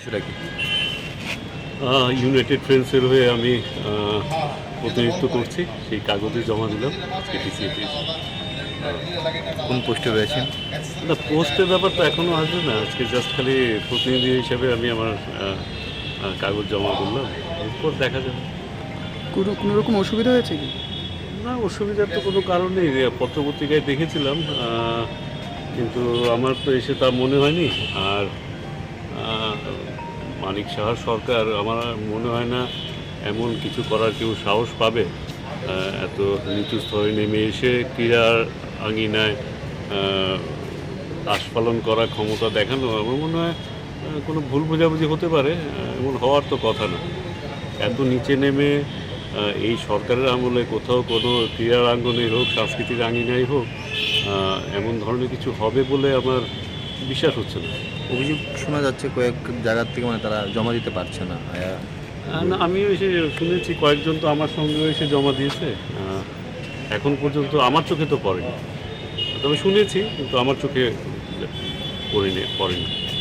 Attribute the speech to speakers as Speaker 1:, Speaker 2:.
Speaker 1: সেটা কি?
Speaker 2: ইউনাইটেড ফ্রেন্ডসের হয়ে আমি প্রতিনিধিত্ব করছি, সেই কাগজে জমা দিলাম কেটিসিতে।
Speaker 1: কোন পোস্টে রয়েছেন?
Speaker 2: না, পোস্টের ব্যাপার তো এখনও আসবে না, আজকে জাস্ট খালি প্রতিনিধি হিসেবে আমি আমার কাগজ জমা করলাম, এরপর দেখা যাবে।
Speaker 3: কোনো রকম অসুবিধা হয়েছে কি?
Speaker 2: না, অসুবিধার তো কোনো কারণ নেই, পত্রপত্রিকায় দেখেছিলাম, কিন্তু আমার তো এসে তা মনে হয়নি। আর আহ, মানিক সাহার সরকার আমার মনে হয় না এমন কিছু করার কেউ সাহস পাবে। এত নিচু স্তরে নেমে এসে ক্রীড়ার আঙিনায় আস্ফালন করার ক্ষমতা দেখানো, আমার মনে হয় কোনো ভুল বোঝাবুঝি হতে পারে, এমন হওয়ার তো কথা না। এত নিচে নেমে এই সরকারের আমলে কোথাও কোনো ক্রীড়ার আঙ্গনে হোক, সাংস্কৃতিক আঙিনায় হোক, এমন ধরনের কিছু হবে বলে আমার বিশ্বাস হচ্ছে না।
Speaker 1: অভিযোগ শোনা যাচ্ছে কয়েক জায়গার থেকে, মানে তারা জমা দিতে পারছে না।
Speaker 2: না, আমিও এসে শুনেছি কয়েকজন তো আমার সঙ্গেও এসে জমা দিয়েছে, এখন পর্যন্ত আমার চোখে তো পড়েনি, তবে শুনেছি, কিন্তু আমার চোখে পড়েনি।